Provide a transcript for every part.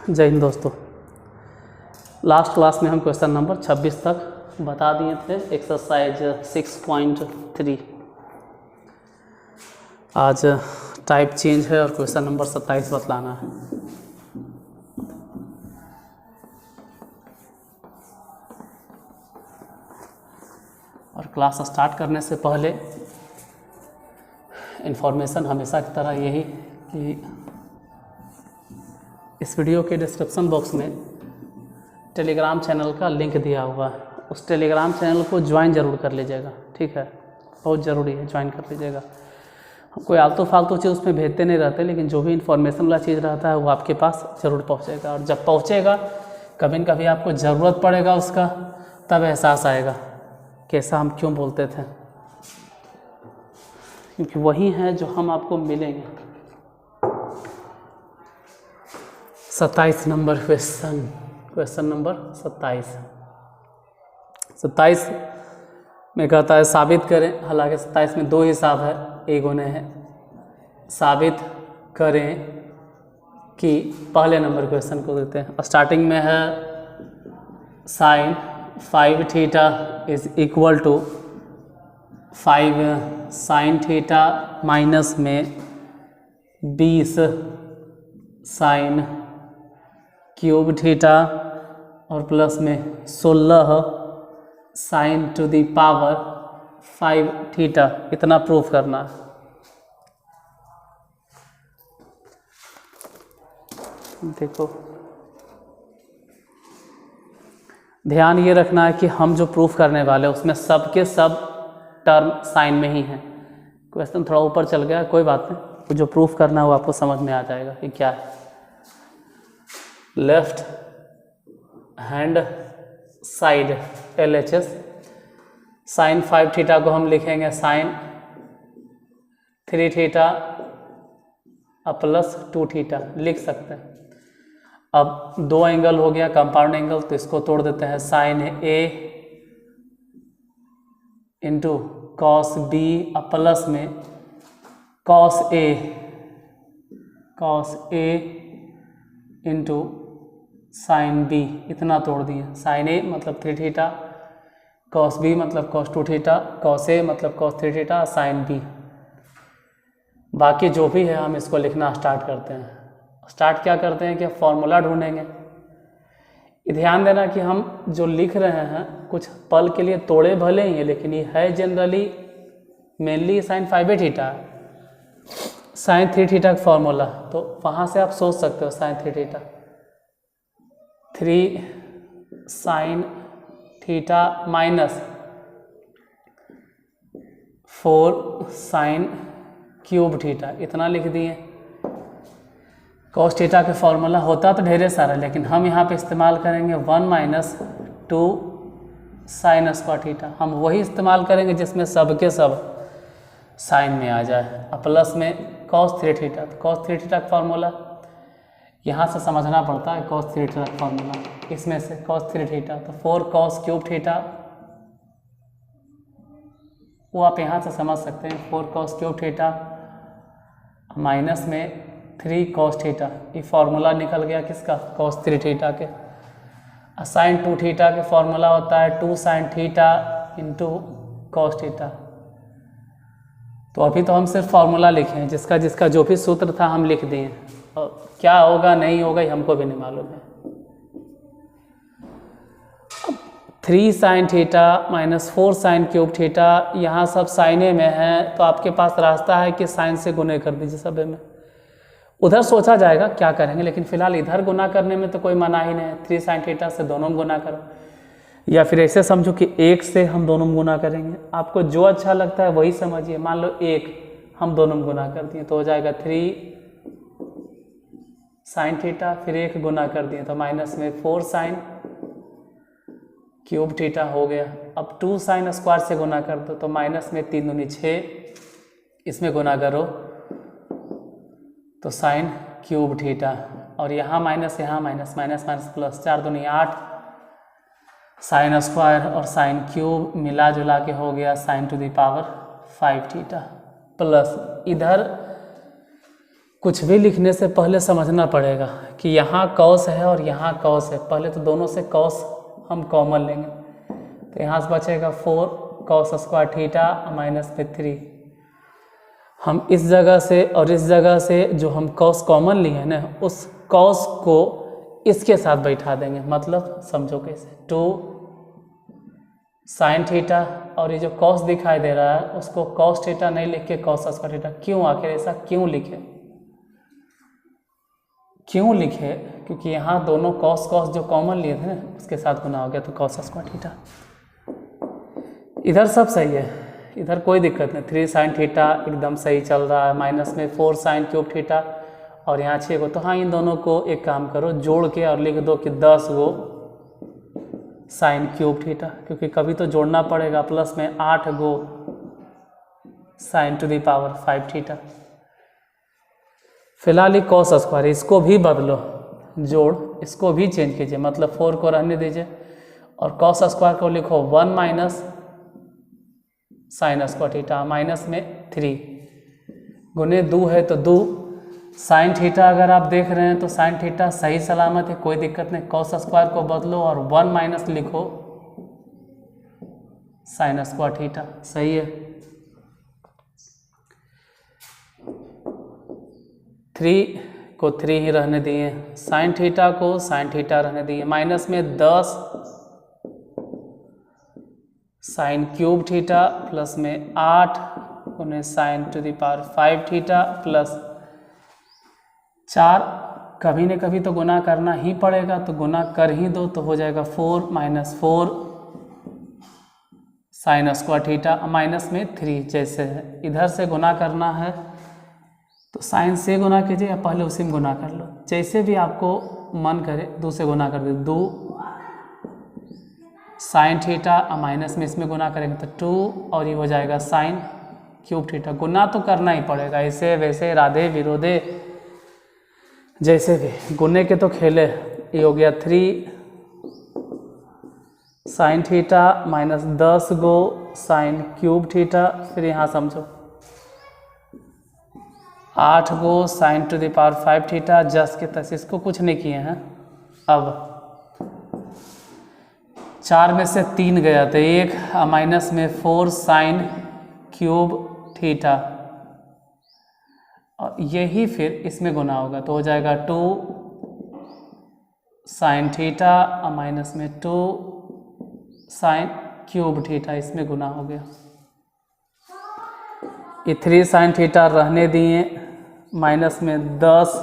जय हिंद दोस्तों। Last class में हम क्वेश्चन नंबर 26 तक बता दिए थे, एक्सरसाइज 6.3। आज टाइप चेंज है और क्वेश्चन नंबर 27 बतलाना है। और क्लास स्टार्ट करने से पहले इन्फॉर्मेशन हमेशा की तरह यही कि इस वीडियो के डिस्क्रिप्शन बॉक्स में टेलीग्राम चैनल का लिंक दिया हुआ है, उस टेलीग्राम चैनल को ज्वाइन ज़रूर कर लीजिएगा, ठीक है, बहुत ज़रूरी है, ज्वाइन कर लीजिएगा। हम कोई आलतू फालतू चीज़ उसमें भेजते नहीं रहते, लेकिन जो भी इन्फॉर्मेशन वाला चीज़ रहता है वो आपके पास ज़रूर पहुंचेगा। और जब पहुंचेगा कभी न कभी आपको ज़रूरत पड़ेगा उसका, तब एहसास आएगा कैसा हम क्यों बोलते थे, क्योंकि वही हैं जो हम आपको मिलेंगे। 27 नंबर क्वेश्चन नंबर 27 में कहता है साबित करें। हालांकि 27 में दो हिसाब है, एक होने हैं साबित करें कि पहले नंबर क्वेश्चन को देते हैं। स्टार्टिंग में है sine 5 theta is equal to 5 sine theta minus में 20 साइन क्यूब थीटा और प्लस में 16 sine to the power 5 theta. इतना प्रूफ करना है। देखो, ध्यान ये रखना है कि हम जो प्रूफ करने वाले हैं उसमें सब के सब टर्म साइन में ही हैं। क्वेश्चन थोड़ा ऊपर चल गया, कोई बात नहीं, जो प्रूफ करना है वो आपको समझ में आ जाएगा कि क्या है। Left hand side LHS sine 5 theta को हम लिखेंगे साइन 3 थीटा प्लस 2 थीटा लिख सकते हैं। अब दो एंगल हो गया कंपाउंड एंगल, तो इसको तोड़ देते हैं। Sine A into cos B plus में cos A into sine B। इतना तोड़ दिए। साइन A मतलब 3 थीटा, कॉस B मतलब कॉस 2 थीटा, कॉस A मतलब कॉस 3 थीटा, साइन B। बाकी जो भी है हम इसको लिखना स्टार्ट करते हैं। स्टार्ट क्या करते हैं कि फॉर्मूला ढूंढेंगे। ध्यान देना कि हम जो लिख रहे हैं कुछ पल के लिए तोड़े भले ही हैं, लेकिन ये है generally mainly sine 5 theta, sine 3 theta का फॉर्मूला। तो वहाँ से आप सोच सकते हो sine 3 theta 3 sine theta minus 4 sine cube theta. इतना लिख दिए। कॉस थीटा के फॉर्मूला होता तो ढेरे सारा, लेकिन हम यहाँ पे इस्तेमाल करेंगे 1 माइनस 2 साइन स्क्वायर थीटा। हम वही इस्तेमाल करेंगे जिसमें सब के सब साइन में आ जाए। प्लस में कॉस 3 थीटा, तो कॉस 3 थीटा का फॉर्मूला यहाँ से समझना पड़ता है। कॉस 3 थीटा का फॉर्मूला इसमें से कॉस 3 थीटा, तो 4 कॉस क्यूब थीटा, वो आप यहाँ से समझ सकते हैं। 4 कॉस क्यूब थीटा माइनस में 3 कॉस थीटा। ये फॉर्मूला निकल गया किसका? कॉस 3 थीटा के। साइन 2 थीटा के फॉर्मूला होता है 2 sine theta into cos theta. तो अभी तो हम सिर्फ फॉर्मूला लिखे हैं, जिसका जिसका जो भी सूत्र था हम लिख दिए। और क्या होगा नहीं होगा ये हमको भी नहीं मालूम है। 3 sine theta minus 4 sine cube theta, यहाँ सब साइने में है, तो आपके पास रास्ता है कि साइन से गुने कर दीजिए सभी में। उधर सोचा जाएगा क्या करेंगे, लेकिन फिलहाल इधर गुना करने में तो कोई मना ही नहीं है। 3 साइन थीटा से दोनों में गुना करो, या फिर ऐसे समझो कि 1 से हम दोनों में गुना करेंगे। आपको जो अच्छा लगता है वही समझिए। मान लो 1 हम दोनों में गुना कर दिए तो हो जाएगा 3 साइन थीटा, फिर 1 गुना कर दिए तो माइनस में 4 साइन क्यूब थीटा हो गया। अब 2 साइन स्क्वायर से गुना कर दो तो माइनस में 3 दूनी 6, इसमें गुना करो तो साइन क्यूब थीटा, और यहाँ माइनस माइनस माइनस प्लस 4 दूनी 8 साइन स्क्वायर और साइन क्यूब मिला जुला के हो गया sign to the power 5 theta. Plus इधर कुछ भी लिखने से पहले समझना पड़ेगा कि यहाँ कॉस है और यहाँ कॉस है। पहले तो दोनों से कॉस हम कॉमन लेंगे, तो यहाँ से बचेगा 4 cos स्क्वायर थीटा माइनस में 3। हम इस जगह से और इस जगह से जो हम कॉस कॉमन लिए हैं ना, उस कॉस को इसके साथ बैठा देंगे। मतलब समझो कैसे, 2 sin थीटा, और ये जो कॉस दिखाई दे रहा है उसको कॉस थीटा नहीं लिख के कॉस स्क्वायर थीटा। क्यों? आखिर ऐसा क्यों लिखे? क्यों लिखे? क्योंकि यहाँ दोनों कॉस कॉस जो कॉमन लिए थे ना, उसके साथ गुना हो गया तो कॉस स्क्वायर थीटा। इधर सब सही है, इधर कोई दिक्कत नहीं। 3 sin थीटा एकदम सही चल रहा है, माइनस में 4 sin क्यूब थीटा, और यहाँ 6 को। तो हाँ, इन दोनों को एक काम करो, जोड़ के और लिख दो कि 10 गो साइन क्यूब थीटा, क्योंकि कभी तो जोड़ना पड़ेगा। प्लस में 8 गो sine to the power 5 theta. फिलहाल ही कॉस स्क्वायर, इसको भी बदलो, जोड़ इसको भी चेंज कीजिए, मतलब 4 को रहने दीजिए और कॉस स्क्वायर को लिखो 1 minus sine square theta, minus में 3 गुने 2 है तो 2 साइन थीटा। अगर आप देख रहे हैं तो साइन थीटा सही सलामत है, कोई दिक्कत नहीं। कॉस स्क्वायर को बदलो और 1 माइनस लिखो साइन स्क्वायर थीटा, सही है। 3 को 3 ही रहने दिए, साइन थीटा को साइन थीटा रहने दिए, माइनस में 10 साइन क्यूब थीटा, प्लस में 8 गुने sine to the power 5 theta, plus 4 कभी न कभी तो गुना करना ही पड़ेगा, तो गुना कर ही दो, तो हो जाएगा 4 minus 4 sine square theta, minus में 3। जैसे है इधर से गुना करना है तो साइन से गुना कीजिए या पहले उसी में गुना कर लो, जैसे भी आपको मन करे। 2 से गुना कर दे, 2 साइन थीटा, माइनस में इसमें गुना करेंगे तो 2, और ये हो जाएगा साइन क्यूब थीटा। गुना तो करना ही पड़ेगा, ऐसे वैसे राधे विरोधे जैसे भी, गुने के तो खेले। ये हो गया 3 साइन थीटा माइनस 10 गो साइन क्यूब थीटा, फिर यहाँ समझो 8 गो sine to the power 5 theta, जस्ट के तस, इसको कुछ नहीं किए हैं। अब 4 में से 3 गया तो 1, माइनस में 4 साइन क्यूब थीटा, और यही फिर इसमें गुना होगा तो हो जाएगा 2 साइन थीटा, माइनस में 2 साइन क्यूब थीटा, इसमें गुना हो गया। ये 3 साइन थीटा रहने दिए, माइनस में 10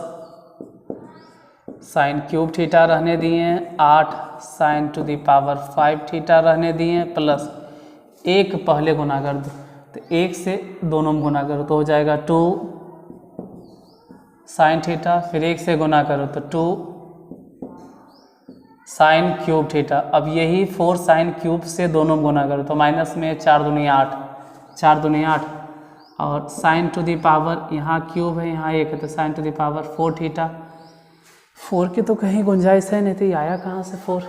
साइन क्यूब थीटा रहने दिए, 8 sine to the power 5 theta रहने दिए, प्लस 1 पहले गुना कर दो, तो 1 से दोनों में गुना करो तो हो जाएगा 2 साइन थीटा, फिर 1 से गुना करो तो 2 साइन क्यूब थीटा। अब यही 4 साइन क्यूब से दोनों में गुना करो तो माइनस में 4 दूनी 8, 4 दूनी 8, और साइन टू दी पावर यहाँ क्यूब है यहाँ 1 है तो sine to the power 4 theta. 4 की तो कहीं गुंजाइश है नहीं, तो आया कहाँ से 4?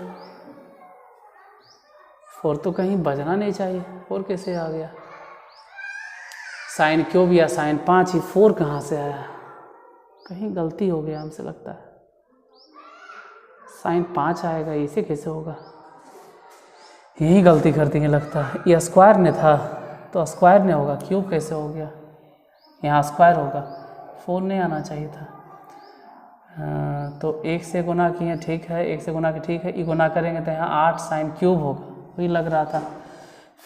4 तो कहीं बजना नहीं चाहिए, 4 कैसे आ गया? साइन क्यूब या साइन 5 ही, 4 कहाँ से आया? कहीं गलती हो गया हमसे लगता है। साइन 5 आएगा, इसे कैसे होगा? यही गलती करती है लगता है। ये स्क्वायर ने था तो स्क्वायर ने होगा, क्यूब कैसे हो गया? यहाँ स्क्वायर होगा, 4 नहीं आना चाहिए था। तो 1 से गुना किए, ठीक है, 1 से गुना के ठीक है, ये गुना करेंगे तो यहाँ 8 साइन क्यूब होगा, वही लग रहा था।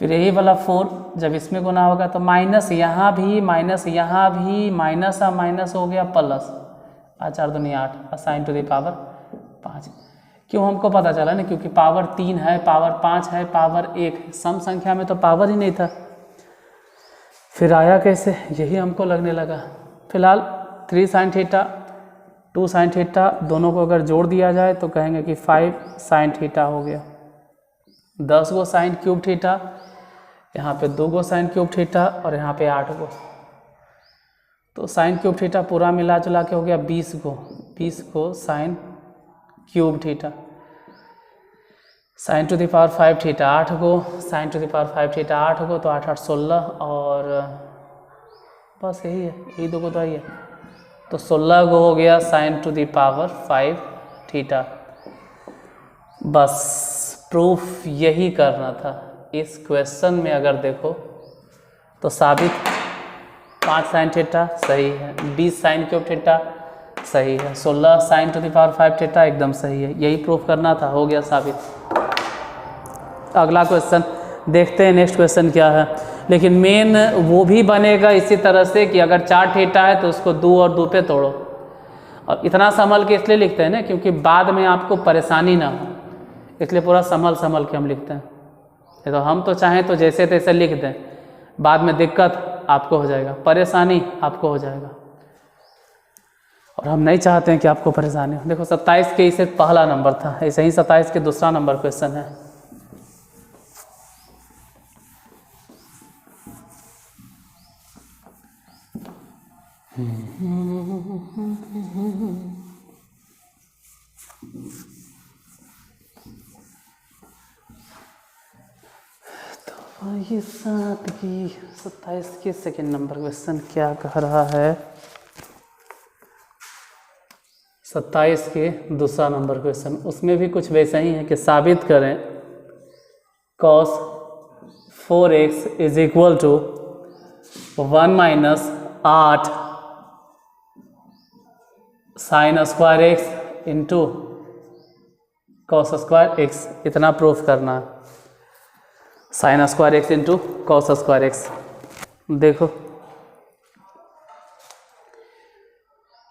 फिर यही वाला 4 जब इसमें गुना होगा तो माइनस यहाँ भी, माइनस यहाँ भी, माइनस आ माइनस हो गया प्लस, 4 दूनी 8 साइन टू दी पावर 5। क्यों हमको पता चला ना? क्योंकि पावर 3 है, पावर 5 है, पावर 1 है, सम संख्या में तो पावर ही नहीं था। फिर आया कैसे, यही हमको लगने लगा। फिलहाल 3 साइन थीटा 2 साइन थीटा दोनों को अगर जोड़ दिया जाए तो कहेंगे कि 5 साइन थीटा हो गया। 10 गो साइन क्यूब थीटा, यहाँ पे 2 गो साइन क्यूब थीटा, और यहाँ पे 8 गो, तो साइन क्यूब थीटा पूरा मिला जुला के हो गया 20 गो sine cube theta. Sine to the power 5 theta 8 गो, sine to the power 5 theta 8 गो, तो 8 8 16, और बस यही है, यही 2 को तो आई है। तो 16 को हो गया sin to the power 5 theta. बस प्रूफ यही करना था। इस क्वेश्चन में अगर देखो तो साबित 5 sin थीटा सही है, 20 sin क्यूब थीटा सही है, 16 sin to the power 5 theta एकदम सही है। यही प्रूफ करना था, हो गया साबित। अगला क्वेश्चन देखते हैं, नेक्स्ट क्वेश्चन क्या है। लेकिन मेन वो भी बनेगा इसी तरह से कि अगर 4 थीटा है तो उसको 2 और 2 पे तोड़ो। और इतना संभल के इसलिए लिखते हैं ना क्योंकि बाद में आपको परेशानी ना हो, इसलिए पूरा संभल के हम लिखते हैं। तो हम तो चाहें तो जैसे तैसे लिख दें, बाद में दिक्कत आपको हो जाएगा, परेशानी आपको हो जाएगा, और हम नहीं चाहते हैं कि आपको परेशानी हो। देखो 27 के इसे पहला नंबर था, ऐसे ही 27 के दूसरा नंबर क्वेश्चन है। तो ये 7 की 27 के सेकेंड नंबर क्वेश्चन क्या कह रहा है। 27 के दूसरा नंबर क्वेश्चन, उसमें भी कुछ वैसा ही है कि साबित करें cos 4x is equal to 1 माइनस 8 sine square x into cos square x, इतना प्रूफ करना है। Sine square x into cos square x. देखो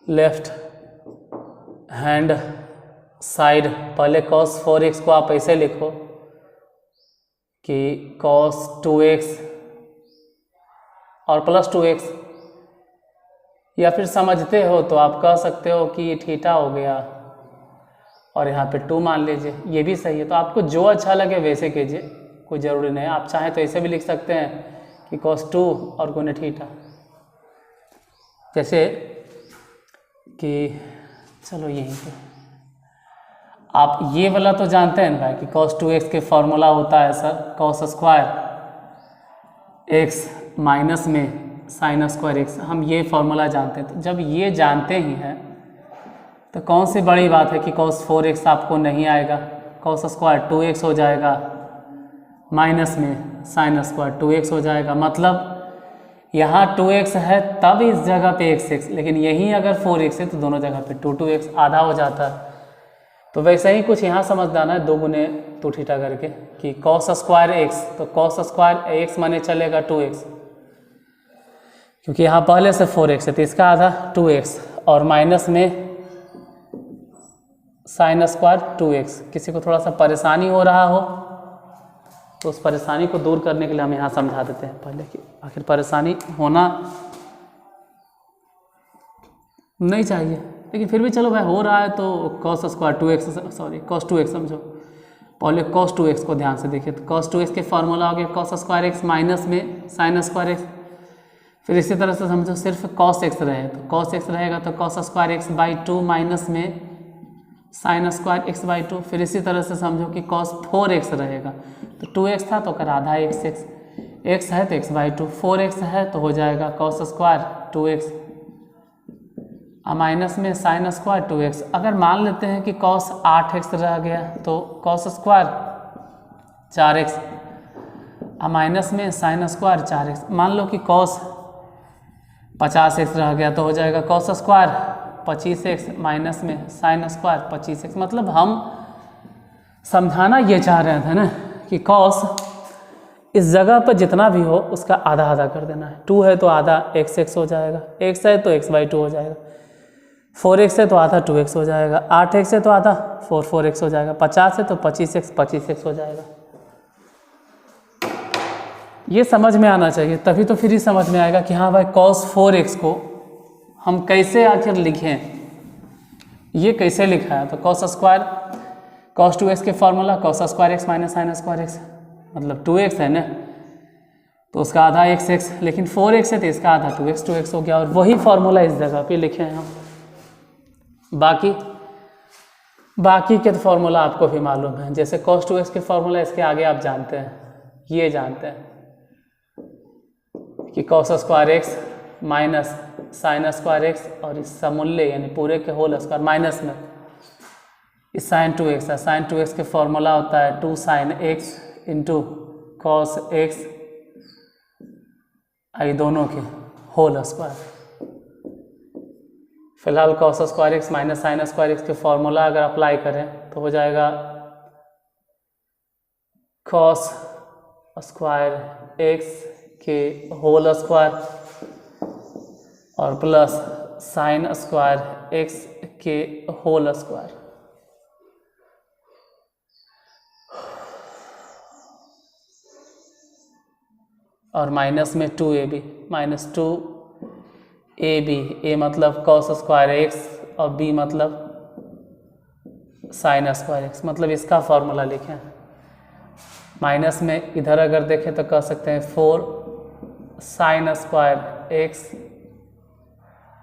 लेफ्ट हैंड साइड, पहले cos 4x को आप ऐसे लिखो कि cos 2x और प्लस 2x, या फिर समझते हो तो आप कह सकते हो कि ये थीटा हो गया और यहाँ पे 2 मान लीजिए, ये भी सही है। तो आपको जो अच्छा लगे वैसे कीजिए, कोई ज़रूरी नहीं है। आप चाहें तो ऐसे भी लिख सकते हैं कि cos 2 और गुने थीटा, जैसे कि चलो यहीं पे आप ये वाला तो जानते हैं भाई कि cos 2x के फॉर्मूला होता है sir cos square x minus में साइन स्क्वायर एक्स, हम ये फॉर्मूला जानते हैं। तो जब ये जानते ही हैं तो कौन सी बड़ी बात है कि cos 4x आपको नहीं आएगा, cos स्क्वायर 2x हो जाएगा, माइनस में साइन स्क्वायर 2x हो जाएगा। मतलब यहाँ 2x है तब इस जगह पे x, लेकिन यहीं अगर 4x है तो दोनों जगह पे 2x आधा हो जाता है। तो वैसे ही कुछ यहाँ समझदाना है, 2 गुने 2 थीटा करके कि cos स्क्वायर x, तो cos स्क्वायर x माने चलेगा 2x, क्योंकि यहाँ पहले से 4x है तो इसका आधा 2x, और माइनस में साइन स्क्वायर 2x। किसी को थोड़ा सा परेशानी हो रहा हो तो उस परेशानी को दूर करने के लिए हम यहाँ समझा देते हैं पहले कि आखिर परेशानी होना नहीं चाहिए, लेकिन फिर भी चलो भाई हो रहा है तो cos square 2x, sorry cos 2x समझो। पहले cos 2x को ध्यान से देखिए, तो cos 2x के फॉर्मूला हो गया cos स्क्वायर x माइनस में साइन स्क्वायर x। फिर इसी तरह से समझो सिर्फ cos x रहे तो cos x रहेगा तो cos square x by 2 minus में साइन स्क्वायर x बाई 2। फिर इसी तरह से समझो कि cos 4x रहेगा तो 2x था तो कर आधा x है तो x बाई 2, 4x है तो हो जाएगा cos स्क्वायर 2x माइनस में साइन स्क्वायर 2x। अगर मान लेते हैं कि cos 8x रह गया तो cos स्क्वायर 4x माइनस में साइन स्क्वायर 4x। मान लो कि cos 50x रह गया तो हो जाएगा cos स्क्वायर 25x माइनस में साइन स्क्वायर 25x। मतलब हम समझाना ये चाह रहे थे ना कि cos इस जगह पर जितना भी हो उसका आधा आधा कर देना है। 2 है तो आधा x हो जाएगा, x है तो x बाई 2 हो जाएगा, 4x है तो आधा 2x हो जाएगा, 8x है तो आधा 4x हो जाएगा, 50 है तो 25x हो जाएगा। ये समझ में आना चाहिए, तभी तो फिर ही समझ में आएगा कि हाँ भाई cos 4x को हम कैसे आखिर लिखें, ये कैसे लिखा है। तो cos स्क्वायर cos 2x के formula cos square x minus sine square x, मतलब 2x है ना तो उसका आधा x, लेकिन 4x है तो इसका आधा 2x हो गया, और वही फॉर्मूला इस जगह पे लिखे हैं हम। बाकी के फॉर्मूला आपको भी मालूम है, जैसे cos 2x के फॉर्मूला इसके आगे आप जानते हैं, ये जानते हैं कि cos square x minus sine square x और इस समूल्य यानी पूरे के होल स्क्वायर माइनस में इस साइन 2x है। साइन 2x के फॉर्मूला होता है 2 sine x into cos x, आई दोनों के होल स्क्वायर। फिलहाल cos square x minus sine square x के फॉर्मूला अगर अप्लाई करें तो हो जाएगा कॉस स्क्वायर एक्स के होल स्क्वायर और प्लस साइन स्क्वायर एक्स के होल स्क्वायर। और माइनस में 2ab, माइनस 2ab, ए मतलब कॉस स्क्वायर एक्स और बी मतलब साइन स्क्वायर एक्स, मतलब इसका फॉर्मूला लिखें। माइनस में इधर अगर देखें तो कह सकते हैं 4 sign square x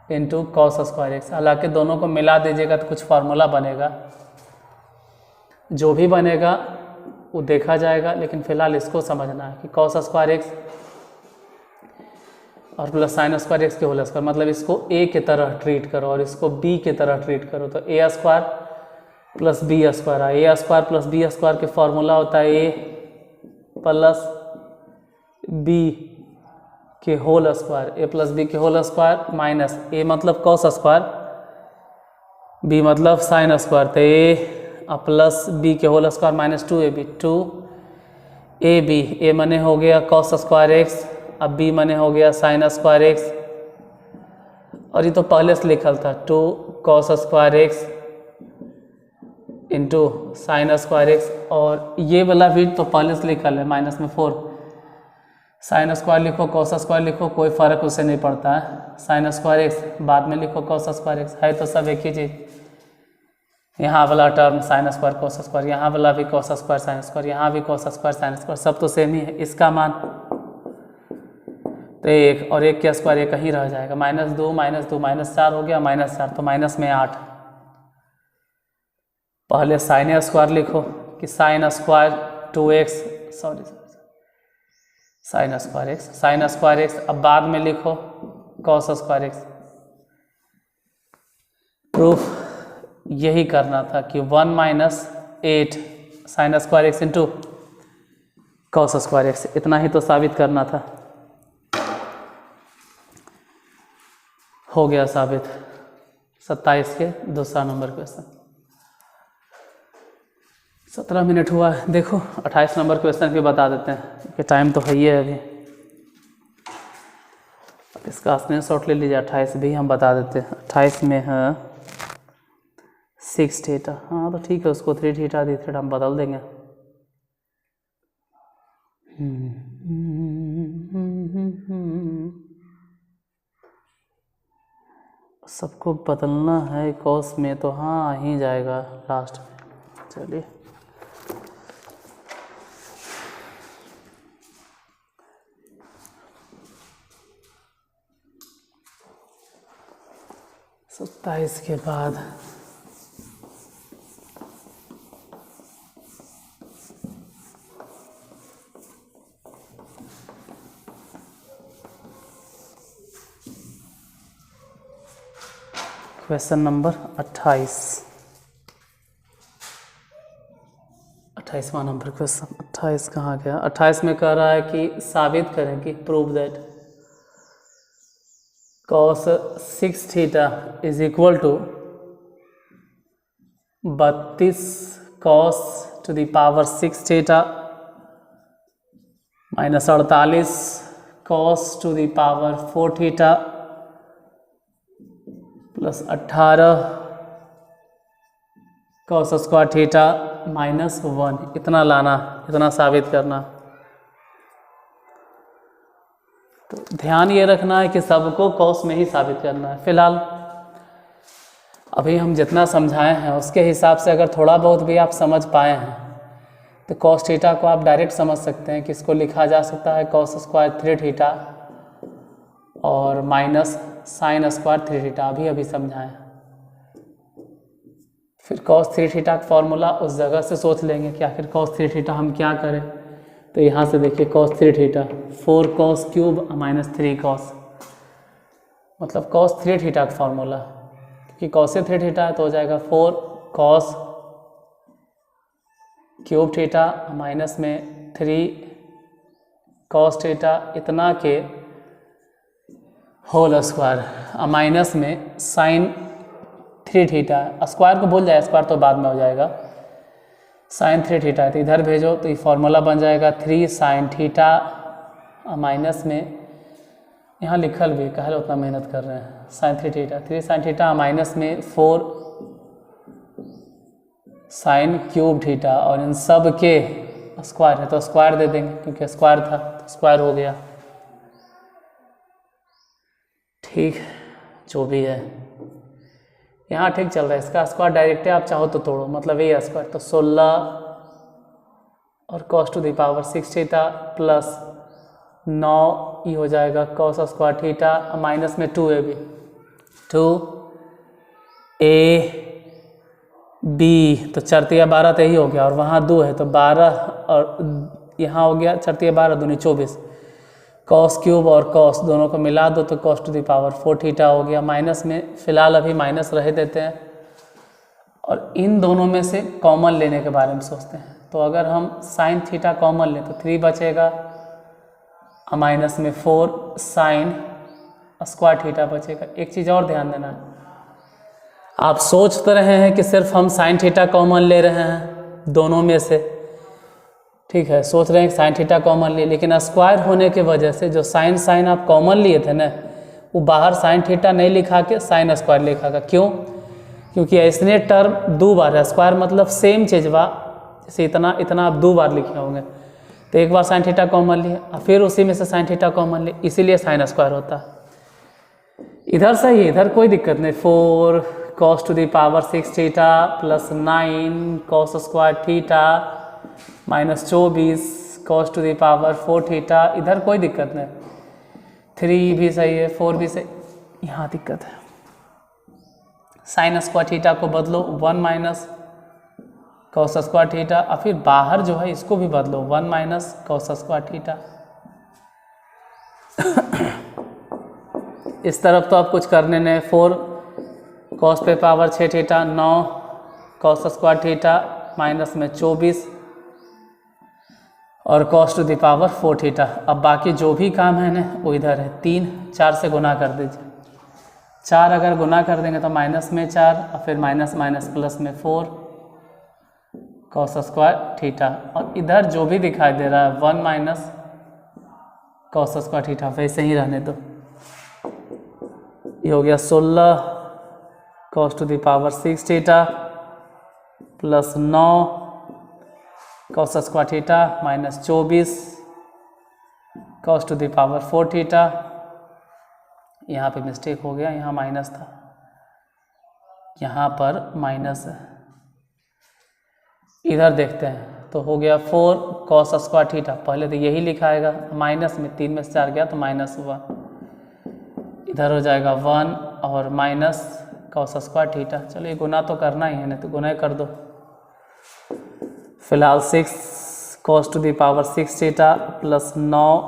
into cos square x. हालांकि दोनों को मिला दीजिएगा तो कुछ फार्मूला बनेगा, जो भी बनेगा वो देखा जाएगा, लेकिन फिलहाल इसको समझना है कि कॉस स्क्वायर एक्स और प्लस साइन स्क्वायर एक्स के होल स्क्वायर, मतलब इसको a की तरह ट्रीट करो और इसको b की तरह ट्रीट करो तो a square plus B square है। a square plus B square के फॉर्मूला होता है a प्लस b के whole square, a plus b के होल स्क्वायर माइनस a मतलब कॉस स्क्वायर, b मतलब साइन स्क्वायर, तो a प्लस b के whole square minus 2ab, 2ab, a मने हो गया कॉस स्क्वायर एक्स, अब b मने हो गया साइन स्क्वायर एक्स, और ये तो पहले से लिखल था 2 cos square x into sine square x, और ये वाला भी तो पहले से लिखल है माइनस में 4 साइन स्क्वायर लिखो कॉस स्क्वायर लिखो, कोई फ़र्क उससे नहीं पड़ता है। साइन स्क्वायर एक्स बाद में लिखो कॉस स्क्वायर एक्स, है तो सब एक ही चीज़। यहाँ वाला term sine square cos square, यहाँ वाला भी कॉस स्क्वायर साइन स्क्वायर, यहाँ भी कॉस स्क्वायर साइन स्क्वायर, सब तो सेम ही है। इसका मान तो 1 और 1 के स्क्वायर ये कहीं रह जाएगा, माइनस 2 माइनस 4 हो गया, माइनस 4 तो माइनस में 8। पहले साइन स्क्वायर लिखो कि sine square 2x, sorry sine square x, अब बाद में लिखो कॉस स्क्वायर एक्स। प्रूफ यही करना था कि 1 माइनस 8 sine square x into cos square x, इतना ही तो साबित करना था। हो गया साबित। 27 के दूसरा नंबर क्वेश्चन। 17 मिनट हुआ है, देखो 28 नंबर क्वेश्चन भी बता देते हैं कि टाइम तो है ही है अभी। अब इसका स्क्रीनशॉट ले लीजिए, 28 भी हम बता देते हैं। 28 में है 6 थीटा, हाँ तो ठीक है, उसको 3 थीटा दी थीटा हम बदल देंगे। सबको बदलना है कॉस में तो हाँ आ ही जाएगा लास्ट में। चलिए सत्ताईस के बाद क्वेश्चन नंबर 28, 28वां नंबर क्वेश्चन। 28 कहाँ गया? 28 में कह रहा है कि साबित करें कि prove that cos 6 theta is equal to 32 cos to the power 6 theta minus 48 cos to the power 4 theta plus 18 cos square theta minus 1। इतना लाना, इतना साबित करना। तो ध्यान ये रखना है कि सबको cos में ही साबित करना है। फिलहाल अभी हम जितना समझाए हैं उसके हिसाब से अगर थोड़ा बहुत भी आप समझ पाए हैं तो cos थीटा को आप डायरेक्ट समझ सकते हैं कि इसको लिखा जा सकता है cos स्क्वायर 3 थीटा और माइनस साइन स्क्वायर 3 थीटा, अभी समझाएं। फिर cos 3 थीटा का फॉर्मूला उस जगह से सोच लेंगे कि आखिर cos 3 थीटा हम क्या करें। तो यहाँ से देखिए cos 3 theta 4 cos cube minus 3 cos, मतलब cos 3 थीटा का फॉर्मूला, क्योंकि cos से 3 थीटा है तो हो जाएगा 4 cos क्यूब थीटा माइनस में 3 cos थीटा इतना के होल स्क्वायर माइनस में साइन 3 थीटा। स्क्वायर को भूल जाए, स्क्वायर तो बाद में हो जाएगा। साइन 3 थीटा है तो इधर भेजो तो ये फॉर्मूला बन जाएगा 3 साइन थीटा माइनस में, यहाँ लिखल भी कहल उतना मेहनत कर रहे हैं, sine 3 theta 3 sine theta minus में 4 साइन क्यूब थीटा, और इन सब के स्क्वायर है तो स्क्वायर दे देंगे क्योंकि स्क्वायर था तो स्क्वायर हो गया। ठीक, जो भी है यहाँ ठीक चल रहा है। इसका स्क्वायर डायरेक्ट है, आप चाहो तो तोड़ो, मतलब ये स्क्वायर तो 16 और cos to the power 6 theta plus 9 ये हो जाएगा cos स्क्वायर थीटा माइनस में 2a b 2a b, तो 4 तिया 12 तो यही हो गया, और वहाँ 2 है तो 12, और यहाँ हो गया 4 तिया 12 दूनी 24, cos क्यूब और cos दोनों को मिला दो तो cos to the power 4 theta हो गया। माइनस में फ़िलहाल अभी माइनस रह देते हैं, और इन दोनों में से कॉमन लेने के बारे में सोचते हैं। तो अगर हम साइन थीटा कॉमन लें तो 3 बचेगा, माइनस में 4 साइन स्क्वायर थीटा बचेगा। एक चीज़ और ध्यान देना, आप सोच तो रहे हैं कि सिर्फ हम साइन थीटा कॉमन ले रहे हैं दोनों में से, ठीक है, सोच रहे हैं कि साइन थीटा कॉमन लिए, लेकिन स्क्वायर होने की वजह से जो साइन साइन आप कॉमन लिए थे ना, वो बाहर साइन थीटा नहीं लिखा के साइन स्क्वायर लिखा का। क्यों? क्योंकि ऐसने टर्म 2 बार है, स्क्वायर मतलब सेम चीज़ बा, जैसे इतना इतना आप 2 बार लिखे होंगे, तो एक बार साइन थीटा कॉमन लिए और फिर उसी में से साइन थीटा कॉमन लिए, इसीलिए साइन स्क्वायर होता है। इधर सही है, इधर कोई दिक्कत नहीं। 4 cos to the power 6 theta plus 9 cos square theta minus 24 cos to the power 4 theta, इधर कोई दिक्कत नहीं। 3 भी सही है, 4 भी सही, यहाँ दिक्कत है। साइन स्क्वायर थीटा को बदलो 1 माइनस cos स्क्वायर थीटा, और फिर बाहर जो है इसको भी बदलो 1 माइनस cos स्क्वायर थीटा। इस तरफ तो आप कुछ करने नहीं। 4 cos पे power 6 theta 9 cos square theta minus में 24 और cos to the power 4 theta. अब बाकी जो भी काम है ना वो इधर है। 3 4 से गुना कर दीजिए, 4 अगर गुना कर देंगे तो माइनस में 4 और फिर माइनस माइनस प्लस में 4 cos स्क्वायर थीटा, और इधर जो भी दिखाई दे रहा है 1 माइनस cos स्क्वायर थीटा वैसे ही रहने दो। ये हो गया 16 cos to the power 6 theta plus 9 cos square theta minus 24 cos to the power 4 theta. यहाँ पे मिस्टेक हो गया, यहाँ माइनस था, यहाँ पर माइनस है। इधर देखते हैं तो हो गया 4 cos स्क्वायर थीटा, पहले तो यही लिखाएगा, माइनस में 3 में से 4 गया तो माइनस 1, इधर हो जाएगा 1 और माइनस cos स्क्वायर थीटा। चलिए गुना तो करना ही है, नहीं तो गुना कर दो। फिलहाल 6 cos to the power 6 theta plus 9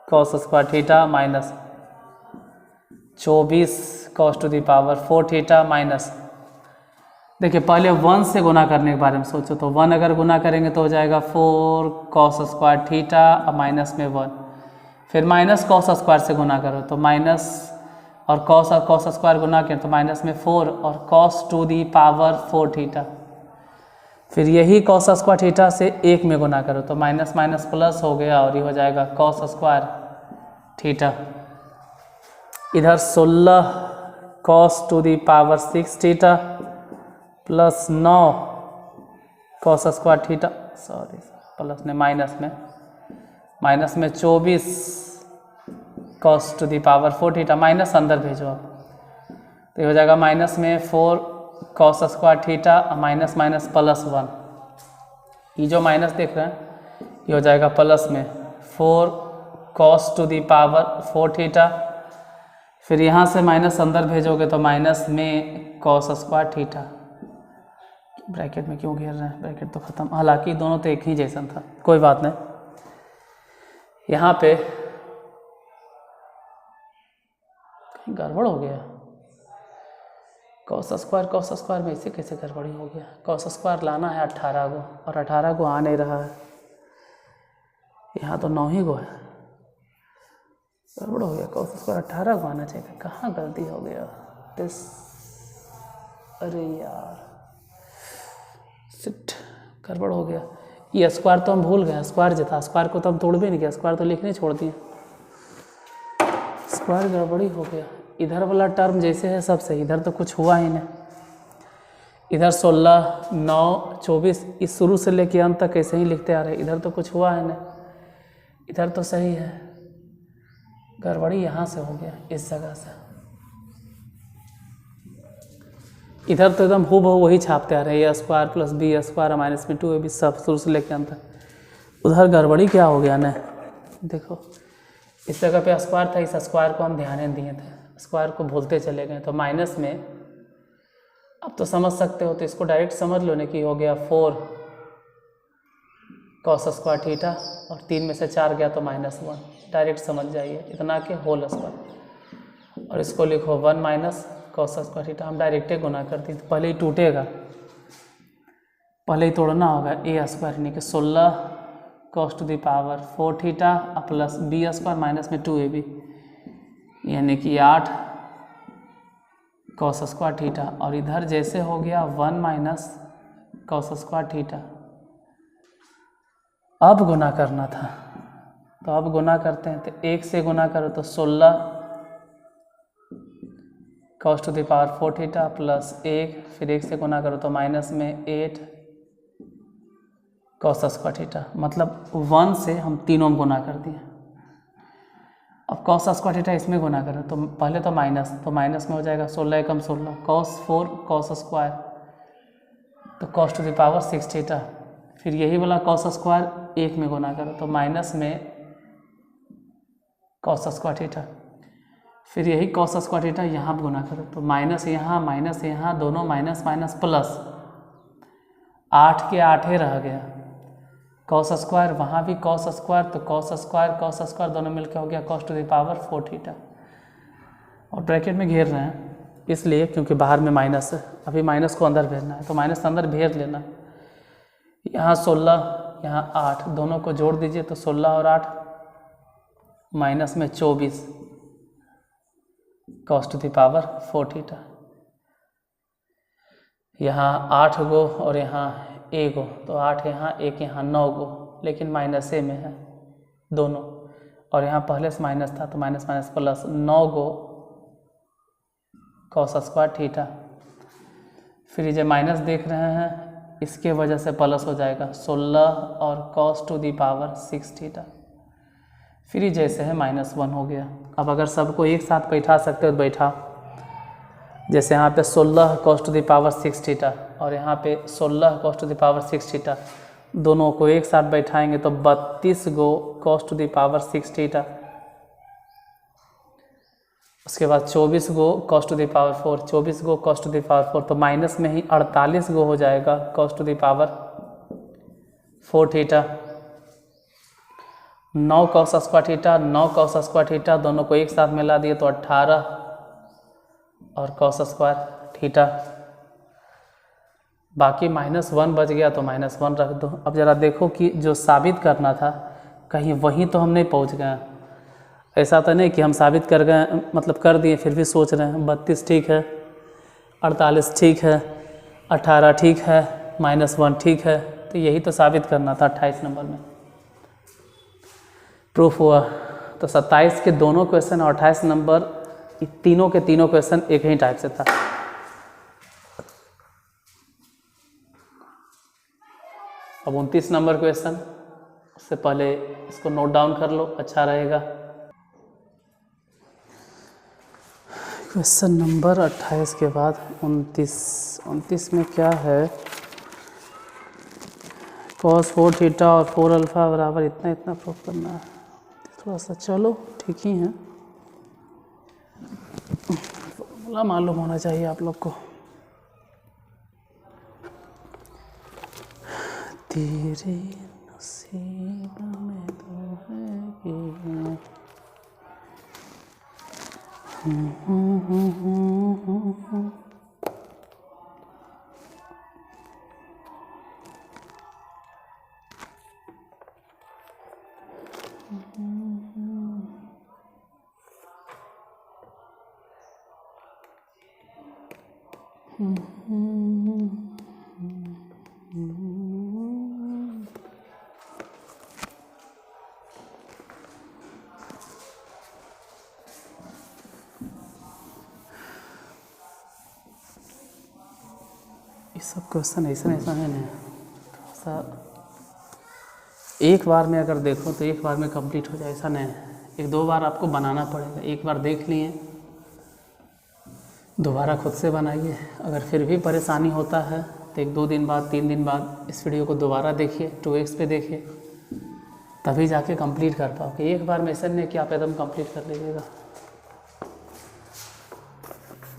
cos square theta minus 24 cos to the power 4 theta minus, देखिए पहले 1 से गुना करने के बारे में सोचो, तो 1 अगर गुना करेंगे तो हो जाएगा 4 cos स्क्वायर थीटा और माइनस में 1, फिर माइनस cos स्क्वायर से गुना करो तो माइनस, और cos स्क्वायर गुना करें तो माइनस में 4 और cos to the power 4 theta, फिर यही cos स्क्वायर थीटा से 1 में गुना करो तो माइनस माइनस प्लस हो गया और ये हो जाएगा cos स्क्वायर थीटा। इधर 16 cos to the power 6 theta plus 9 cos square theta, sorry plus ने माइनस में 24 cos to the power 4 theta, minus अंदर भेजो आप, तो ये हो जाएगा माइनस में 4 cos square theta minus minus plus 1, ये जो माइनस देख रहे हैं ये हो जाएगा प्लस में 4 cos to the power 4 theta, फिर यहाँ से माइनस अंदर भेजोगे तो माइनस में cos स्क्वायर थीटा। ब्रैकेट में क्यों घेर रहे हैं, ब्रैकेट तो ख़त्म, हालांकि दोनों तो एक ही जैसा था, कोई बात नहीं। यहाँ पे गड़बड़ हो गया। कॉस स्क्वायर में इसे कैसे गड़बड़ी हो गया। कॉस स्क्वायर लाना है 18 को और 18 को आ नहीं रहा है, यहाँ तो 9 ही को है, गड़बड़ हो गया। कॉस स्क्वायर 18 को आना चाहिए था, कहाँ गलती हो गया। अरे यार सिट, गड़बड़ हो गया। ये स्क्वायर तो हम भूल गए, स्क्वायर जो था स्क्वायर को तो हम तोड़ भी नहीं किया, स्क्वायर तो लिखने छोड़ दिए, स्क्वायर गड़बड़ी हो गया। इधर वाला टर्म जैसे है सब सही, इधर तो कुछ हुआ ही नहीं। इधर 16, 9, 24 इस शुरू से लेके अंत तक ऐसे ही लिखते आ रहे, इधर तो कुछ हुआ है नहीं, इधर तो सही है। गड़बड़ी यहाँ से हो गया, इस जगह से। इधर तो एकदम हूबहू वही छापते आ रहे, A square plus B square minus में 2ab सब शुरू से लेके अंत तक। उधर गड़बड़ी क्या हो गया ना, देखो इस जगह पे स्क्वायर था, इस स्क्वायर को हम ध्यान दिए थे, स्क्वायर को भूलते चले गए, तो माइनस में अब तो समझ सकते हो, तो इसको डायरेक्ट समझ लो ना कि हो गया 4 कॉस स्क्वायर थीटा और 3 में से 4 गया तो -1, डायरेक्ट समझ जाइए इतना के होल स्क्वायर। और इसको लिखो 1 माइनस कॉस स्क्वायर थीटा, हम डायरेक्टे गुना करते हैं तो पहले ही टूटेगा, पहले ही तोड़ना होगा। ए स्क्वायर यानी कि 16 cos to the power 4 theta plus B square minus में 2ab यानी कि 8 cos स्क्वायर थीटा, और इधर जैसे हो गया 1 माइनस cos स्क्वायर थीटा। अब गुना करना था, तो अब गुना करते हैं, तो 1 से गुना करो तो 16 cos to the power 4 theta plus 1, फिर 1 से गुना करो तो माइनस में 8 cos स्क्वायर थीटा, मतलब 1 से हम तीनों गुना कर दिए। अब cos स्क्वायर थीटा इसमें गुना करो तो पहले तो माइनस में हो जाएगा 16 एकम 16 cos 4 cos स्क्वायर तो cos to the power 6 theta, फिर यही वाला cos स्क्वायर 1 में गुना करो तो माइनस में cos स्क्वायर थीटा, फिर यही cos स्क्वायर थीटा यहाँ पर गुना करो तो माइनस यहाँ दोनों माइनस माइनस प्लस 8 के 8 रह गया, cos स्क्वायर वहाँ भी cos स्क्वायर, तो cos स्क्वायर दोनों मिलकर हो गया cos to the power 4 theta. और ब्रैकेट में घेर रहे हैं इसलिए क्योंकि बाहर में माइनस है, अभी माइनस को अंदर भेजना है तो माइनस अंदर भेज लेना। यहाँ 16 यहाँ 8 दोनों को जोड़ दीजिए तो 16 और 8 माइनस में 24 cos to the power 4 theta. यहाँ 8 गो और यहाँ 1 गो, तो 8 यहाँ 1 यहाँ 9 गो, लेकिन माइनस में है दोनों, और यहाँ पहले से माइनस था तो माइनस माइनस प्लस 9 गो cos स्क्वायर थीटा। फिर ये जो माइनस देख रहे हैं इसके वजह से प्लस हो जाएगा 16 और cos to the power 6 theta, फिर जैसे है -1 हो गया। अब अगर सबको एक साथ बैठा सकते हो तो बैठा, जैसे यहाँ पे 16 cos to the power 6 theta और यहाँ पे 16 cos to the power 6 theta, दोनों को एक साथ बैठाएंगे तो 32 गो cos to the power 6 theta, उसके बाद 24 गो cos टू द पावर 4, 24 गो cos टू द पावर 4, तो माइनस में ही 48 गो हो जाएगा cos to the power 4 theta. 9 cos square theta 9 cos square theta दोनों को एक साथ मिला दिए तो 18 और cos स्क्वायर थीटा, बाकी -1 बच गया तो -1 रख दो। अब ज़रा देखो कि जो साबित करना था कहीं वहीं तो हम नहीं पहुंच गए, ऐसा तो नहीं कि हम साबित कर गए मतलब कर दिए फिर भी सोच रहे हैं 32 ठीक है, 48 ठीक है, 18 ठीक है, -1 ठीक है, तो यही तो साबित करना था 28 नंबर में। प्रूफ हुआ, तो 27 के दोनों क्वेश्चन और 28 नंबर तीनों के तीनों क्वेश्चन एक ही टाइप से था। अब 29 नंबर क्वेश्चन, उससे पहले इसको नोट डाउन कर लो, अच्छा रहेगा। क्वेश्चन नंबर 28 के बाद 29 में क्या है, cos 4 थीटा और 4 अल्फा बराबर इतना प्रूफ करना है, थोड़ा सा चलो ठीक ही है, फॉर्मूला मालूम होना चाहिए आप लोग को। तेरे नसीब में तो है कि ये सब क्वेश्चन ऐसा है ना, थोड़ा सा एक बार में अगर देखो तो एक बार में कंप्लीट हो जाए, ऐसा नहीं है। एक दो बार आपको बनाना पड़ेगा। एक बार देख लिए, दोबारा खुद से बनाइए। अगर फिर भी परेशानी होता है तो 1-2 दिन बाद, 3 दिन बाद इस वीडियो को दोबारा देखिए, 2x पे देखिए, तभी जाके कंप्लीट कर पाओगे। एक बार में ऐसा नहीं कि आप एकदम कंप्लीट कर लीजिएगा।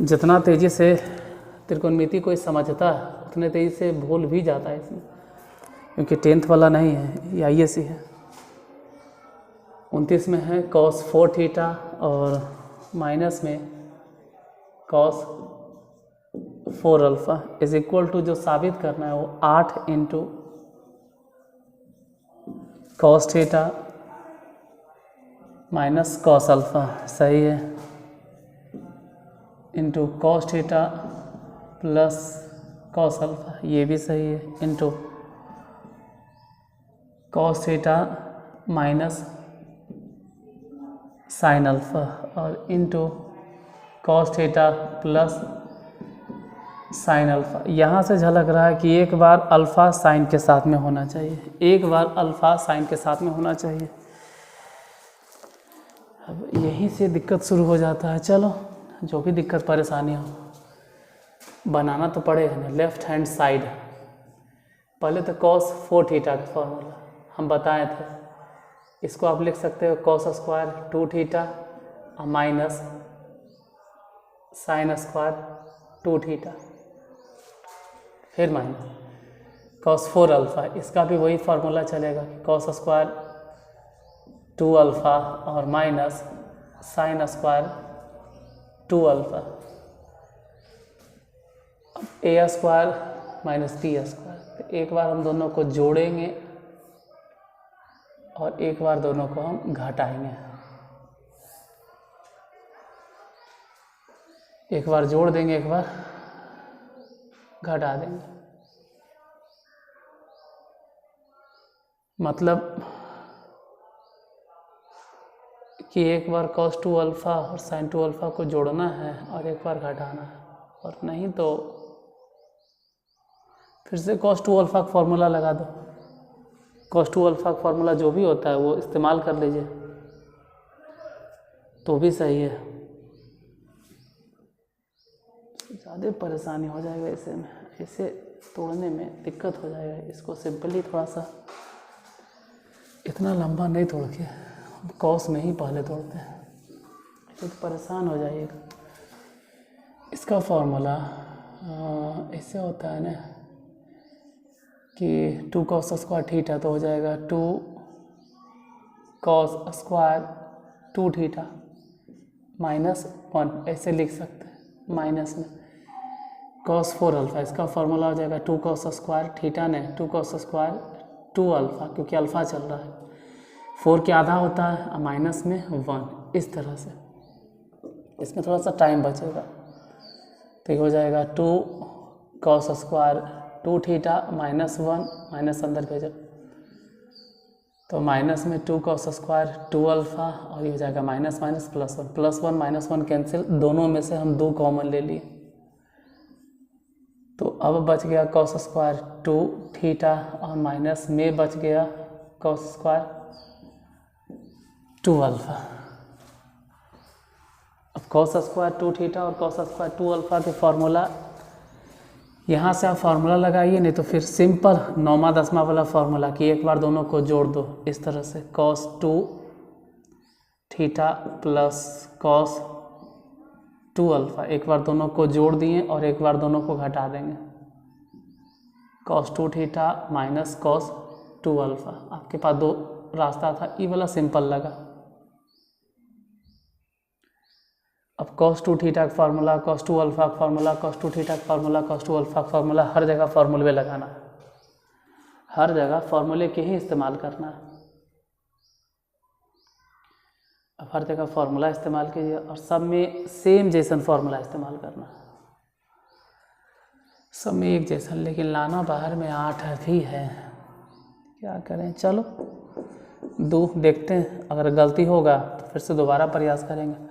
जितना तेज़ी से त्रिकोणमिति कोई समझता है उतने तेज़ी से भूल भी जाता है इसमें, क्योंकि 10th वाला नहीं है, ये IAC है। 29 में है cos 4 थीटा और माइनस में cos 4 alpha is equal to, जो साबित करना है वो 8 into cos theta minus cos alpha, सही है, into cos theta plus cos alpha, ये भी सही है, into cos theta minus sine alpha और into cos theta plus sine alpha. यहाँ से झलक रहा है कि एक बार अल्फ़ा साइन के साथ में होना चाहिए, एक बार अल्फ़ा साइन के साथ में होना चाहिए। अब यहीं से दिक्कत शुरू हो जाता है। चलो, जो भी दिक्कत परेशानी हो, बनाना तो पड़ेगा ना। लेफ्ट हैंड साइड, पहले तो cos 4 थीटा का फॉर्मूला हम बताए थे, इसको आप लिख सकते हो cos square 2 theta minus sine square 2 theta, फिर माइनस cos 4 अल्फ़ा, इसका भी वही फार्मूला चलेगा कि cos स्क्वायर 2 अल्फ़ा और minus sine square 2 alpha, a square minus b square. तो एक बार हम दोनों को जोड़ेंगे और एक बार दोनों को हम घटाएंगे। एक बार जोड़ देंगे, एक बार घटा देंगे। मतलब कि एक बार cos 2 अल्फ़ा और sin 2 अल्फ़ा को जोड़ना है और एक बार घटाना है, और नहीं तो फिर से cos 2 अल्फ़ा का फॉर्मूला लगा दो। cos 2 अल्फ़ा का फॉर्मूला जो भी होता है वो इस्तेमाल कर लीजिए तो भी सही है। ज़्यादा परेशानी हो जाएगा ऐसे में, इसे तोड़ने में दिक्कत हो जाएगा। इसको सिंपली थोड़ा सा, इतना लंबा नहीं तोड़ के cos में ही पहले तोड़ते हैं, तो परेशान हो जाइएगा। इसका फॉर्मूला ऐसे होता है ना कि 2 cos स्क्वायर थीटा तो हो जाएगा 2 cos स्क्वायर 2 थीटा माइनस 1, ऐसे लिख सकते हैं। माइनस में cos 4 अल्फ़ा, इसका फॉर्मूला हो जाएगा 2 cos स्क्वायर थीटा ने 2 cos स्क्वायर 2 अल्फ़ा, क्योंकि अल्फ़ा चल रहा है, 4 के आधा होता है, माइनस में 1, इस तरह से। इसमें थोड़ा सा टाइम बचेगा, तो ये हो जाएगा 2 cos square 2 theta minus 1, minus अंदर भेजो तो माइनस में 2 cos स्क्वायर 2 अल्फ़ा, और ये हो जाएगा minus minus plus 1, plus 1 minus 1 cancel, दोनों में से हम 2 कॉमन ले लिए, तो अब बच गया cos स्क्वायर 2 थीटा और माइनस में बच गया cos स्क्वायर 2 अल्फ़ा। अब cos स्क्वायर 2 थीटा और cos स्क्वायर 2 अल्फ़ा के फार्मूला, यहाँ से आप फार्मूला लगाइए, नहीं तो फिर सिंपल 9वां-10वां वाला फार्मूला कि एक बार दोनों को जोड़ दो, इस तरह से cos 2 theta plus cos 2 alpha, एक बार दोनों को जोड़ दिए और एक बार दोनों को घटा देंगे, cos 2 theta minus cos 2 alpha. आपके पास 2 रास्ता था, ये वाला सिंपल लगा। अब cos 2 थीटा का फार्मूला, cos 2 अल्फा का फार्मूला, cos 2 थीटा का फार्मूला, cos 2 अल्फा का फार्मूला, हर जगह फार्मूले लगाना है, हर जगह फार्मूले के ही इस्तेमाल करना है। अब हर जगह फार्मूला इस्तेमाल कीजिए और सब में सेम जैसन फार्मूला इस्तेमाल करना है, सब में एक जैसा, लेकिन लाना बाहर में 8 ही है, क्या करें। चलो देखते हैं, अगर गलती होगा तो फिर से दोबारा प्रयास करेंगे।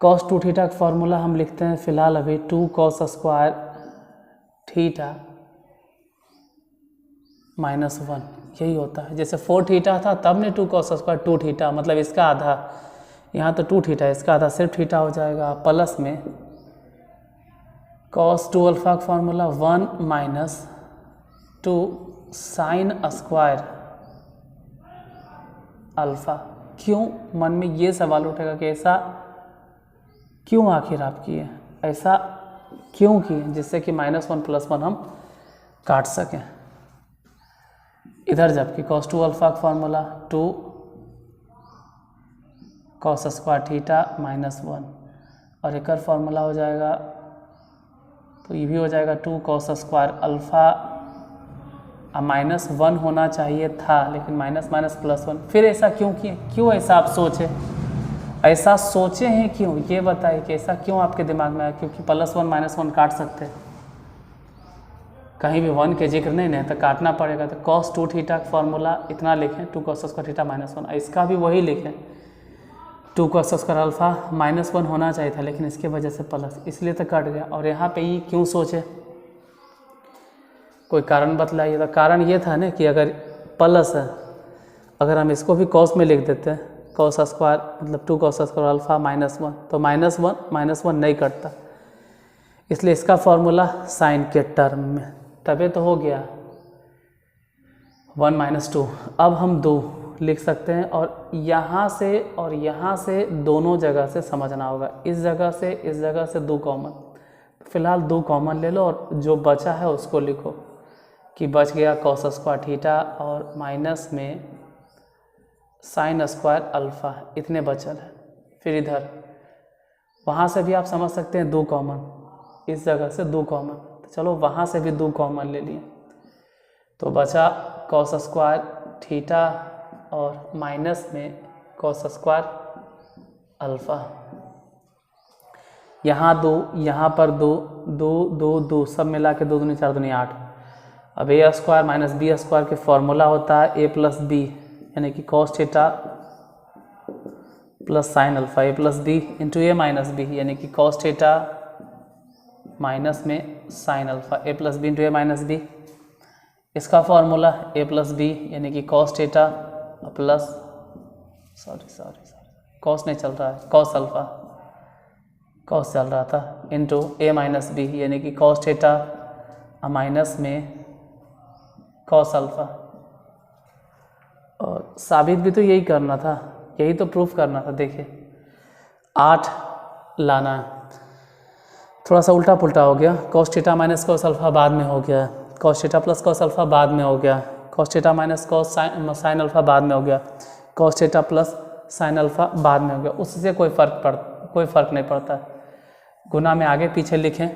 cos 2 थीटा का फार्मूला हम लिखते हैं फिलहाल अभी 2 cos स्क्वायर थीटा -1, यही होता है। जैसे 4 थीटा था तब ने 2 cos स्क्वायर 2 थीटा, मतलब इसका आधा, यहाँ तो 2 थीटा, इसका आधा सिर्फ थीटा हो जाएगा, प्लस में cos 2 अल्फा का formula 1 minus 2 sine square alpha. क्यों मन में ये सवाल उठेगा कि ऐसा क्यों आखिर आप किए, ऐसा क्यों किए, जिससे कि -1 + 1 हम काट सकें। इधर जबकि cos 2 अल्फा का फार्मूला 2 cos स्क्वायर थीटा -1, और एक फार्मूला हो जाएगा, तो ये भी हो जाएगा 2 cos स्क्वायर अल्फ़ा, -1 होना चाहिए था लेकिन -1 फिर ऐसा क्यों किए, क्यों ऐसा आप सोचे, ऐसा सोचे हैं क्यों, ये बताइए कि ऐसा क्यों आपके दिमाग में आया। क्योंकि +1 -1 काट सकते हैं, कहीं भी 1 के जिक्र नहीं है तो काटना पड़ेगा। तो cos 2 थीटा का फार्मूला इतना लिखें 2 cos स्क्वायर थीटा -1, इसका भी वही लिखें 2 cos स्क्वायर अल्फ़ा -1 होना चाहिए था लेकिन इसके वजह से प्लस, इसलिए तो कट गया। और यहाँ पे ये क्यों सोचे, कोई कारण बतलाइए। तो कारण ये था ना कि अगर प्लस है, अगर हम इसको भी cos में लिख देते हैं, cos स्क्वायर मतलब 2 cos स्क्वायर अल्फ़ा -1, तो -1 नहीं कटता, इसलिए इसका फार्मूला साइन के टर्म में, तबे तो हो गया 1 - 2। अब हम 2 लिख सकते हैं और यहाँ से दोनों जगह से समझना होगा, इस जगह से 2 कॉमन, फिलहाल 2 कॉमन ले लो और जो बचा है उसको लिखो कि बच गया cos स्क्वायर थीटा और माइनस में साइन स्क्वायर अल्फ़ा, इतने बचल है। फिर इधर वहाँ से भी आप समझ सकते हैं 2 कॉमन, इस जगह से 2 कॉमन, तो चलो वहाँ से भी 2 कॉमन ले लिए, तो बचा cos स्क्वायर थीटा और माइनस में cos स्क्वायर अल्फ़ा। यहाँ 2, यहाँ पर 2 सब मिला के 2 दूनी 4 दूनी 8। अब a square minus b square के फॉर्मूला होता है a + b, यानी कि cos theta plus sine alpha, a + b into a - b, यानी कि cos थीटा माइनस में sine alpha, a + b into a - b। इसका फार्मूला a + b यानी कि cos थीटा प्लस cos नहीं चल रहा है, cos अल्फ़ा, cos चल रहा था, इंटू a - b यानी कि cos थीटा माइनस में cos अल्फ़ा। और साबित भी तो यही करना था, यही तो प्रूफ करना था। देखिए 8 लाना है, थोड़ा सा उल्टा पुल्टा हो गया, cos theta minus cos alpha बाद में हो गया, cos theta plus cos alpha बाद में हो गया, cos theta minus cos sine alpha बाद में हो गया, cos theta plus sine alpha बाद में हो गया। उससे कोई फ़र्क नहीं पड़ता। गुना में आगे पीछे लिखें,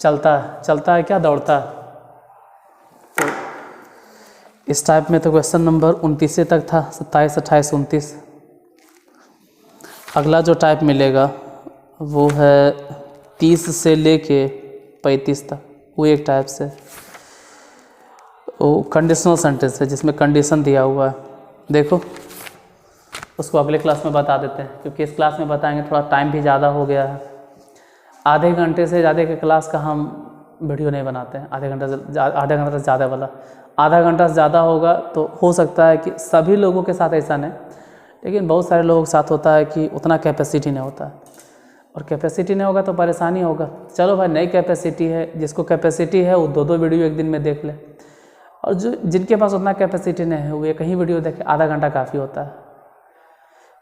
चलता है क्या, दौड़ता है। तो इस टाइप में तो क्वेश्चन नंबर 29 तक था, 27, 28, 29। अगला जो टाइप मिलेगा वो है 30 से लेके 35 तक, वो एक टाइप से वो कंडीशनल सेंटेंस है जिसमें कंडीशन दिया हुआ है। देखो उसको अगले क्लास में बता देते हैं, क्योंकि इस क्लास में बताएंगे थोड़ा टाइम भी ज़्यादा हो गया है। आधे घंटे से ज़्यादा के क्लास का हम वीडियो नहीं बनाते हैं, आधे घंटे से ज़्यादा वाला। आधा घंटा से ज़्यादा होगा तो हो सकता है कि सभी लोगों के साथ ऐसा नहीं, लेकिन बहुत सारे लोगों के साथ होता है कि उतना कैपेसिटी नहीं होता है, और कैपेसिटी नहीं होगा तो परेशानी होगा। चलो भाई, नई कैपेसिटी है, जिसको कैपेसिटी है वो 2 वीडियो एक दिन में देख ले, और जिनके पास उतना कैपेसिटी नहीं है वो एक ही वीडियो देखे। आधा घंटा काफ़ी होता है,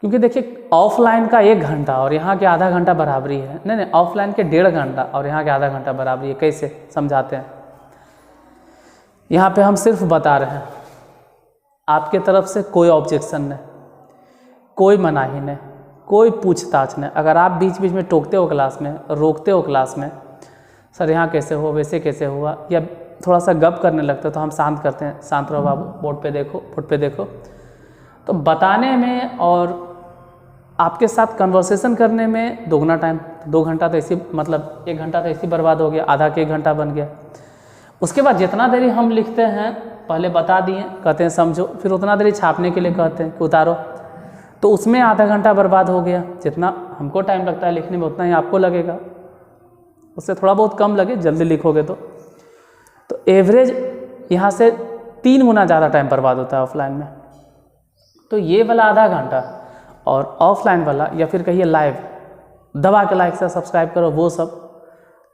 क्योंकि देखिए ऑफलाइन का 1 घंटा और यहाँ के आधा घंटा बराबरी है। नहीं, ऑफलाइन के 1.5 घंटा और यहाँ के आधा घंटा बराबरी है। कैसे समझाते हैं, यहाँ पे हम सिर्फ बता रहे हैं, आपके तरफ से कोई ऑब्जेक्शन नहीं, कोई मनाही नहीं, कोई पूछताछ नहीं। अगर आप बीच बीच में टोकते हो क्लास में, रोकते हो क्लास में, सर यहाँ कैसे हो, वैसे कैसे हुआ, या थोड़ा सा गप करने लगते हो तो हम शांत करते हैं, शांत रहो बाबू, बोर्ड पे देखो, बोर्ड पे देखो। तो बताने में और आपके साथ कन्वर्सेशन करने में दोगुना टाइम, 2 घंटा तो इसी मतलब 1 घंटा तो इसी बर्बाद हो गया, आधा के 1 घंटा बन गया। उसके बाद जितना देरी हम लिखते हैं, पहले बता दिए, कहते हैं समझो, फिर उतना देरी छापने के लिए कहते हैं कि उतारो, तो उसमें आधा घंटा बर्बाद हो गया। जितना हमको टाइम लगता है लिखने में उतना ही आपको लगेगा, उससे थोड़ा बहुत कम लगे जल्दी लिखोगे तो एवरेज यहाँ से 3 गुना ज़्यादा टाइम बर्बाद होता है ऑफलाइन में। तो ये वाला आधा घंटा और ऑफलाइन वाला, या फिर कहिए लाइव, दबा के लाइक से सब्सक्राइब करो वो सब,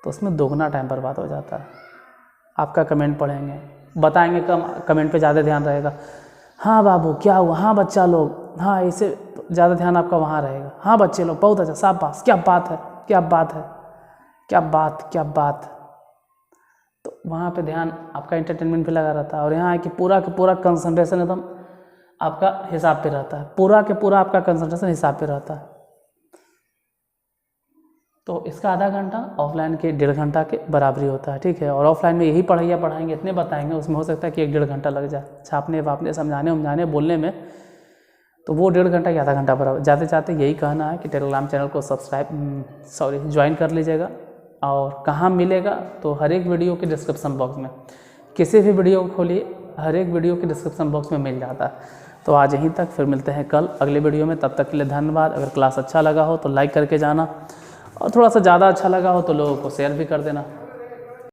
तो उसमें दोगुना टाइम बर्बाद हो जाता है। आपका कमेंट पढ़ेंगे, बताएंगे, कम कमेंट पे ज़्यादा ध्यान रहेगा। हाँ बाबू क्या हुआ, हाँ बच्चा लोग, हाँ इससे ज़्यादा ध्यान आपका वहाँ रहेगा। हाँ बच्चे लोग बहुत अच्छा, शाबाश, क्या बात है, क्या बात है, क्या बात, क्या बात। तो वहाँ पे ध्यान आपका एंटरटेनमेंट पे लगा रहता है, और यहाँ है कि पूरा का पूरा कंसंट्रेशन एकदम आपका हिसाब पे रहता है, पूरा के पूरा आपका कंसंट्रेशन हिसाब पे रहता है। तो इसका आधा घंटा ऑफलाइन के 1.5 घंटा के बराबरी होता है, ठीक है। और ऑफलाइन में यही पढ़ाएंगे, इतने बताएंगे, उसमें हो सकता है कि 1-1.5 घंटा लग जाए छापने वापने, समझाने बोलने में, तो वो 1.5 घंटा या आधा घंटा बराबर। जाते जाते यही कहना है कि टेलीग्राम चैनल को ज्वाइन कर लीजिएगा। और कहाँ मिलेगा, तो हर एक वीडियो के डिस्क्रिप्शन बॉक्स में, किसी भी वीडियो को खोलिए, हर एक वीडियो के डिस्क्रिप्शन बॉक्स में मिल जाता है। तो आज यहीं तक, फिर मिलते हैं कल अगले वीडियो में। तब तक के लिए धन्यवाद। अगर क्लास अच्छा लगा हो तो लाइक करके जाना, और थोड़ा सा ज़्यादा अच्छा लगा हो तो लोगों को शेयर भी कर देना।